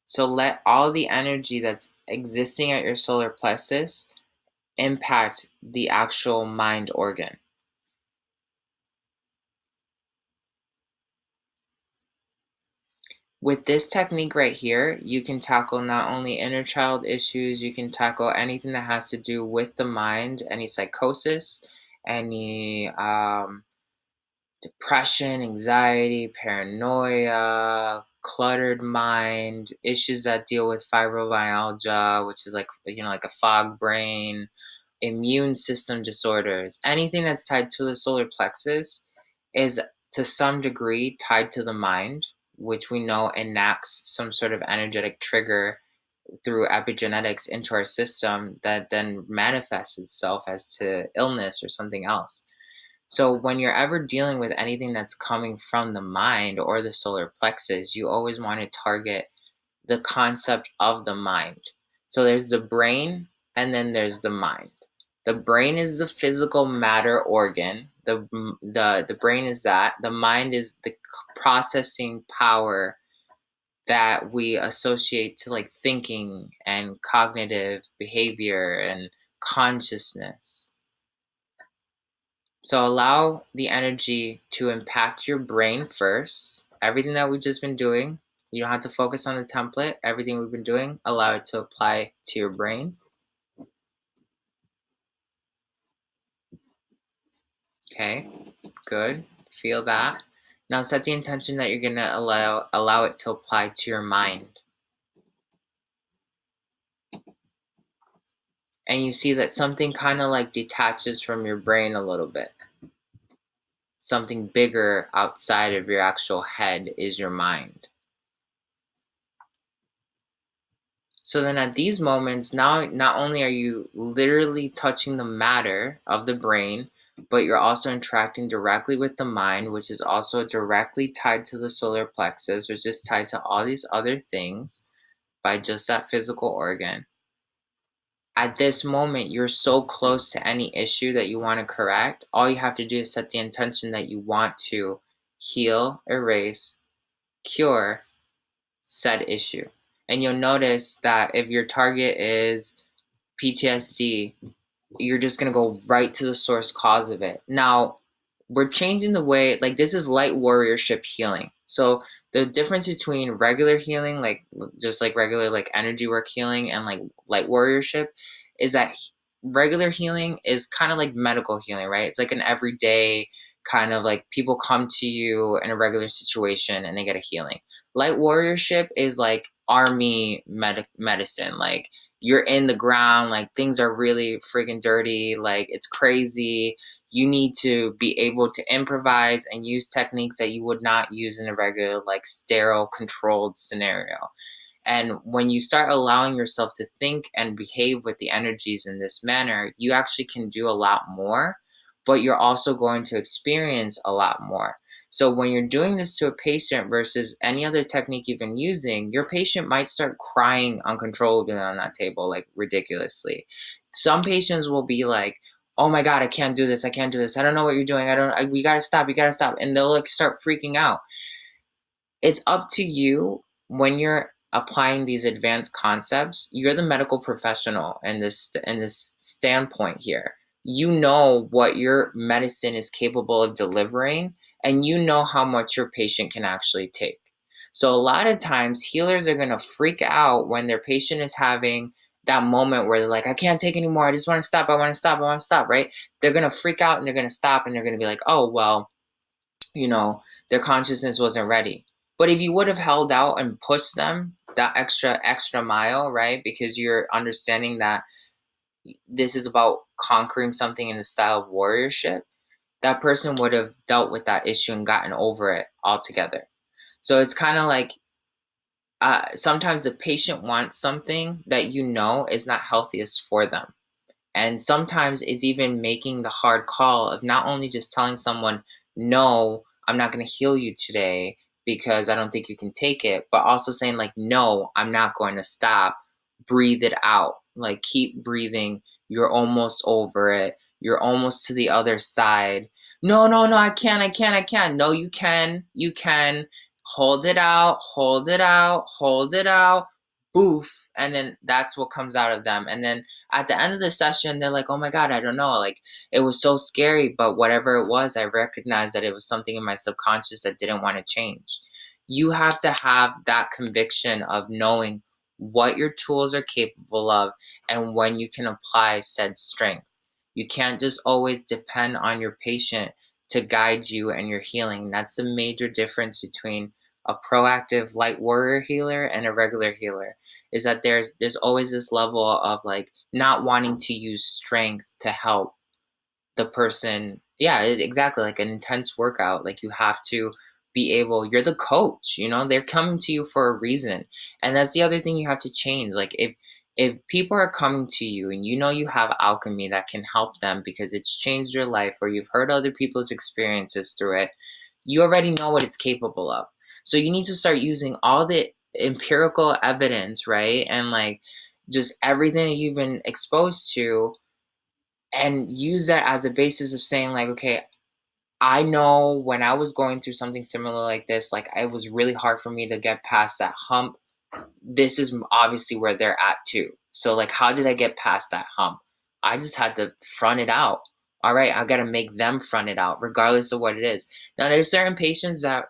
So let all the energy that's existing at your solar plexus impact the actual mind organ. With this technique right here, you can tackle not only inner child issues, you can tackle anything that has to do with the mind, any psychosis, any depression, anxiety, paranoia, cluttered mind, issues that deal with fibromyalgia, which is like, like a fog brain, immune system disorders. Anything that's tied to the solar plexus is to some degree tied to the mind, which we know enacts some sort of energetic trigger through epigenetics into our system that then manifests itself as to illness or something else. So when you're ever dealing with anything that's coming from the mind or the solar plexus, you always want to target the concept of the mind. So there's the brain and then there's the mind. The brain is the physical matter organ. The brain is that. The mind is the processing power that we associate to like thinking and cognitive behavior and consciousness. So allow the energy to impact your brain first. Everything that we've just been doing, you don't have to focus on the template. Everything we've been doing, allow it to apply to your brain. Okay, good. Feel that. Now set the intention that you're going to allow it to apply to your mind. And you see that something kind of like detaches from your brain a little bit. Something bigger outside of your actual head is your mind. So then at these moments, now not only are you literally touching the matter of the brain, but you're also interacting directly with the mind, which is also directly tied to the solar plexus, which is tied to all these other things by just that physical organ. At this moment, you're so close to any issue that you want to correct. All you have to do is set the intention that you want to heal, erase, cure said issue. And you'll notice that if your target is PTSD, you're just going to go right to the source cause of it. Now, we're changing the way, like this is light warriorship healing. So the difference between regular healing, like just like regular like energy work healing and like light warriorship is that regular healing is kind of like medical healing, right? It's like an everyday kind of like people come to you in a regular situation and they get a healing. Light warriorship is like army medicine, like you're in the ground, like things are really freaking dirty, like it's crazy. You need to be able to improvise and use techniques that you would not use in a regular like sterile controlled scenario. And when you start allowing yourself to think and behave with the energies in this manner, you actually can do a lot more, but you're also going to experience a lot more. So when you're doing this to a patient versus any other technique you've been using, your patient might start crying uncontrollably on that table, like ridiculously. Some patients will be like, oh my God, I can't do this. I can't do this. I don't know what you're doing. We gotta stop. You gotta stop. And they'll like start freaking out. It's up to you when you're applying these advanced concepts. You're the medical professional in this standpoint here. You know what your medicine is capable of delivering, and you know how much your patient can actually take. So a lot of times healers are going to freak out when their patient is having that moment where they're like, I can't take anymore. I just want to stop. I want to stop. I want to stop, right? They're going to freak out and they're going to stop and they're going to be like, oh, well, their consciousness wasn't ready. But if you would have held out and pushed them that extra mile, right? Because you're understanding that this is about conquering something in the style of warriorship, that person would have dealt with that issue and gotten over it altogether. So it's kind of like sometimes the patient wants something that is not healthiest for them. And sometimes it's even making the hard call of not only just telling someone, no, I'm not going to heal you today because I don't think you can take it, but also saying like, no, I'm not going to stop. Breathe it out. like keep breathing, you're almost over it, you're almost to the other side. No, I can't. No, you can. Hold it out, hold it out, hold it out, boof, and then that's what comes out of them. And then at the end of the session, they're like, oh my God, I don't know, like, it was so scary, but whatever it was, I recognized that it was something in my subconscious that didn't want to change. You have to have that conviction of knowing what your tools are capable of and when you can apply said strength. You can't just always depend on your patient to guide you and your healing. That's the major difference between a proactive light warrior healer and a regular healer, is that there's always this level of like not wanting to use strength to help the person. Yeah, exactly, like an intense workout. Like you have to be able, you're the coach, they're coming to you for a reason. And that's the other thing you have to change. Like if people are coming to you and you have alchemy that can help them because it's changed your life, or you've heard other people's experiences through it, you already know what it's capable of. So you need to start using all the empirical evidence, right? And like just everything that you've been exposed to, and use that as a basis of saying like, okay, I know when I was going through something similar like this, like it was really hard for me to get past that hump. This is obviously where they're at too. So like, how did I get past that hump? I just had to front it out. All right, I got to make them front it out regardless of what it is. Now there's certain patients that,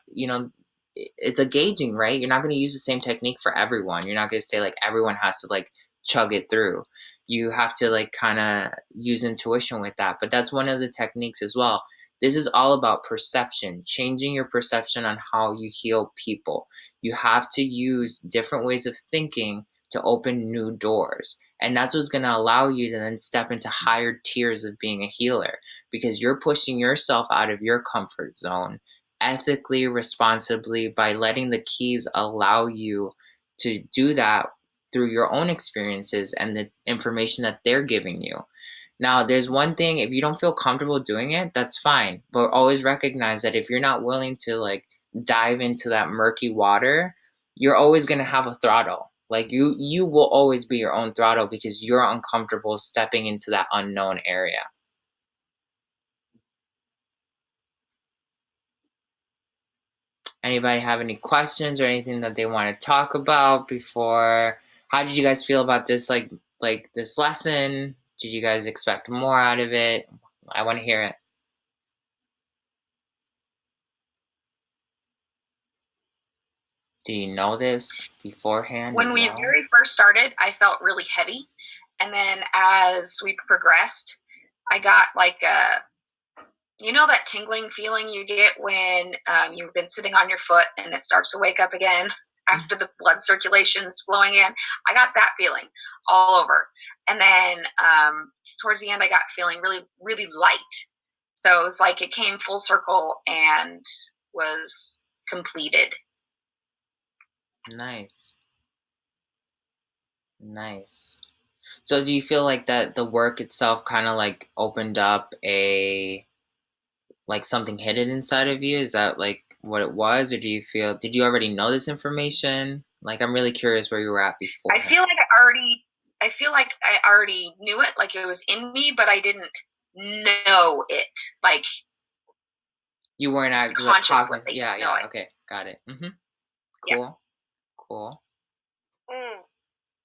it's a gauging, right? You're not going to use the same technique for everyone. You're not going to say like everyone has to like chug it through. You have to like kind of use intuition with that. But that's one of the techniques as well. This is all about perception, changing your perception on how you heal people. You have to use different ways of thinking to open new doors. And that's what's going to allow you to then step into higher tiers of being a healer, because you're pushing yourself out of your comfort zone ethically, responsibly, by letting the keys allow you to do that through your own experiences and the information that they're giving you. Now, there's one thing, if you don't feel comfortable doing it, that's fine. But always recognize that if you're not willing to like dive into that murky water, you're always going to have a throttle. Like you will always be your own throttle because you're uncomfortable stepping into that unknown area. Anybody have any questions or anything that they want to talk about before? How did you guys feel about this, like this lesson? Did you guys expect more out of it? I want to hear it. Do you know this beforehand? When we very first started, I felt really heavy. And then as we progressed, I got like that tingling feeling you get when you've been sitting on your foot and it starts to wake up again after the blood circulation's flowing in. I got that feeling all over. And then towards the end, I got feeling really, really light. So it was like it came full circle and was completed. Nice. So do you feel like that the work itself kind of like opened up like something hidden inside of you? Is that like what it was? Or did you already know this information? Like, I'm really curious where you were at before. I feel like I already knew it, like it was in me, but I didn't know it. Like, you weren't actually consciously. Yeah. Okay, got it. Mm-hmm. Cool.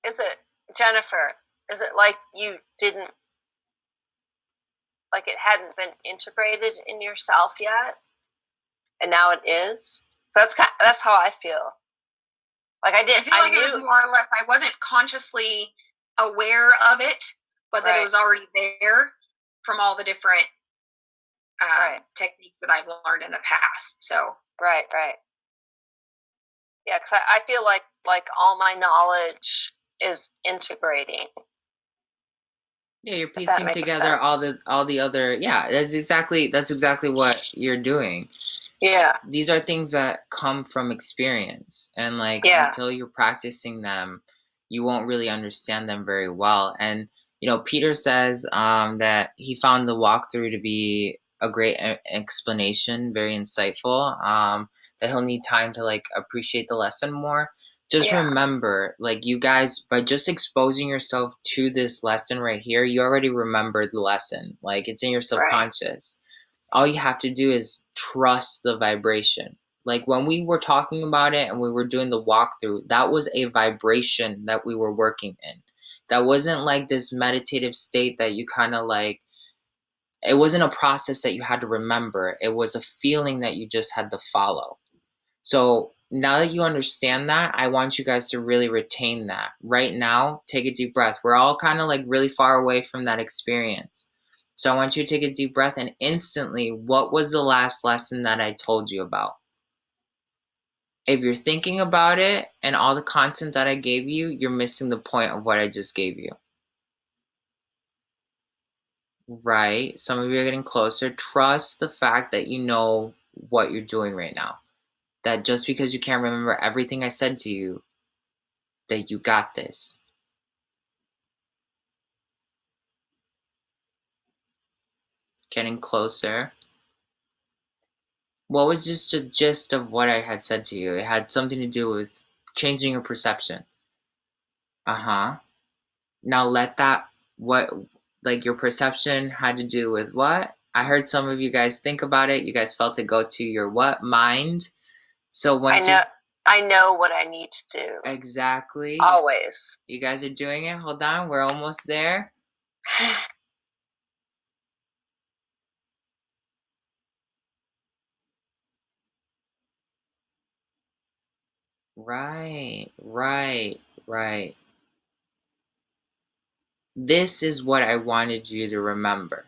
Is it, Jennifer, is it like you didn't, like it hadn't been integrated in yourself yet, and now it is? So that's how I feel. Like I feel like it was more or less, I wasn't consciously aware of it, but that it was already there from all the different techniques that I've learned in the past. So right. Yeah, because I feel like all my knowledge is integrating. Yeah, you're piecing together all the other. Yeah, that's exactly what you're doing. Yeah, these are things that come from experience, and like until you're practicing them, you won't really understand them very well. And Peter says that he found the walkthrough to be a great explanation, very insightful. That he'll need time to like appreciate the lesson more. just remember, like, you guys, by just exposing yourself to this lesson right here, you already remembered the lesson. Like, it's in your subconscious. All you have to do is trust the vibration. Like, when we were talking about it and we were doing the walkthrough, that was a vibration that we were working in. That wasn't like this meditative state that you kind of like, it wasn't a process that you had to remember. It was a feeling that you just had to follow. So now that you understand that, I want you guys to really retain that. Right now, take a deep breath. We're all kind of like really far away from that experience. So I want you to take a deep breath and instantly, what was the last lesson that I told you about? If you're thinking about it and all the content that I gave you, you're missing the point of what I just gave you. Right? Some of you are getting closer. Trust the fact that you know what you're doing right now. That just because you can't remember everything I said to you, that you got this. Getting closer. What was just the gist of what I had said to you? It had something to do with changing your perception. Now let that, what, like your perception had to do with what? I heard some of you guys think about it. You guys felt it go to your what? Mind. So once I know what I need to do. Exactly. Always. You guys are doing it. Hold on. We're almost there. Right. This is what I wanted you to remember.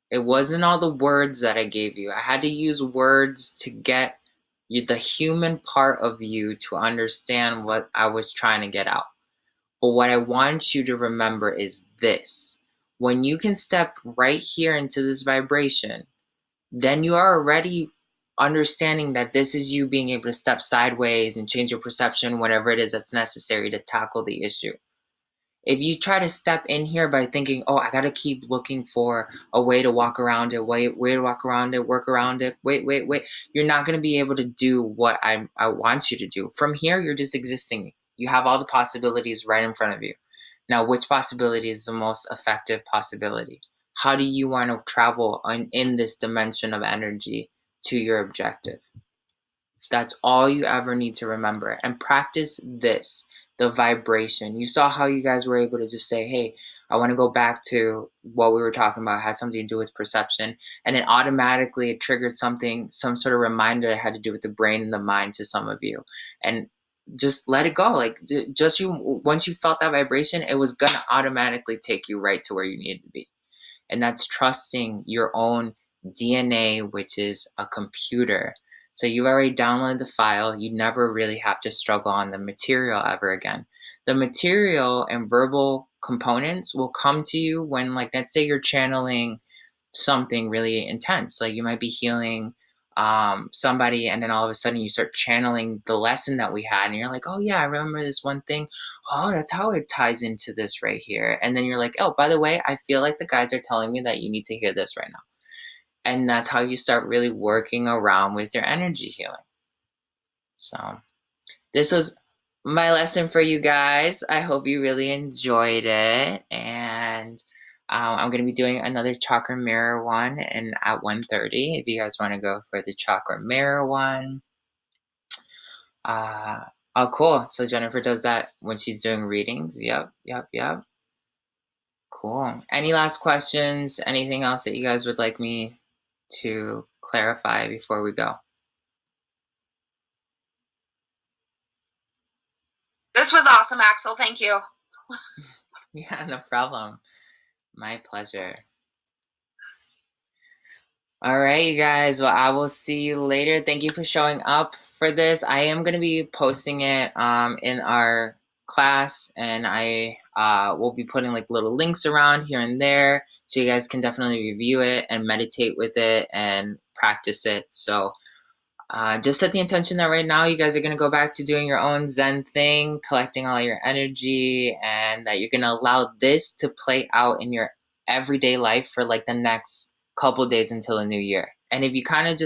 It wasn't all the words that I gave you. I had to use words to get you, the human part of you, to understand what I was trying to get out. But what I want you to remember is this. When you can step right here into this vibration, then you are already understanding that this is you being able to step sideways and change your perception, whatever it is that's necessary to tackle the issue. If you try to step in here by thinking, oh, I got to keep looking for a way to walk around it, way to walk around it, work around it, wait, you're not going to be able to do what I want you to do. From here, you're just existing. You have all the possibilities right in front of you. Now, which possibility is the most effective possibility? How do you want to travel in this dimension of energy to your objective? That's all you ever need to remember. And practice this, the vibration. You saw how you guys were able to just say, hey, I want to go back to what we were talking about. It had something to do with perception. And it automatically triggered something, some sort of reminder that had to do with the brain and the mind to some of you. And just let it go. Like, once you felt that vibration, it was going to automatically take you right to where you needed to be. And that's trusting your own DNA, which is a computer. So you already downloaded the file. You never really have to struggle on the material ever again. The material and verbal components will come to you when, like, let's say you're channeling something really intense. Like, you might be healing somebody, and then all of a sudden you start channeling the lesson that we had, and you're like, oh yeah, I remember this one thing. Oh, that's how it ties into this right here. And then you're like, oh, by the way, I feel like the guys are telling me that you need to hear this right now. And that's how you start really working around with your energy healing. So this was my lesson for you guys. I hope you really enjoyed it. And I'm going to be doing another chakra mirror one at 1:30 if you guys want to go for the chakra mirror one. Oh, cool. So Jennifer does that when she's doing readings. Yep. Cool. Any last questions? Anything else that you guys would like me to clarify before we go? This was awesome, Axel. Thank you. Yeah, no problem. My pleasure. All right, you guys. Well, I will see you later. Thank you for showing up for this. I am going to be posting it in our class, and I will be putting like little links around here and there, so you guys can definitely review it and meditate with it and practice it. So just set the intention that right now you guys are going to go back to doing your own Zen thing, collecting all your energy, and that you're going to allow this to play out in your everyday life for like the next couple days until the new year. And if you kind of just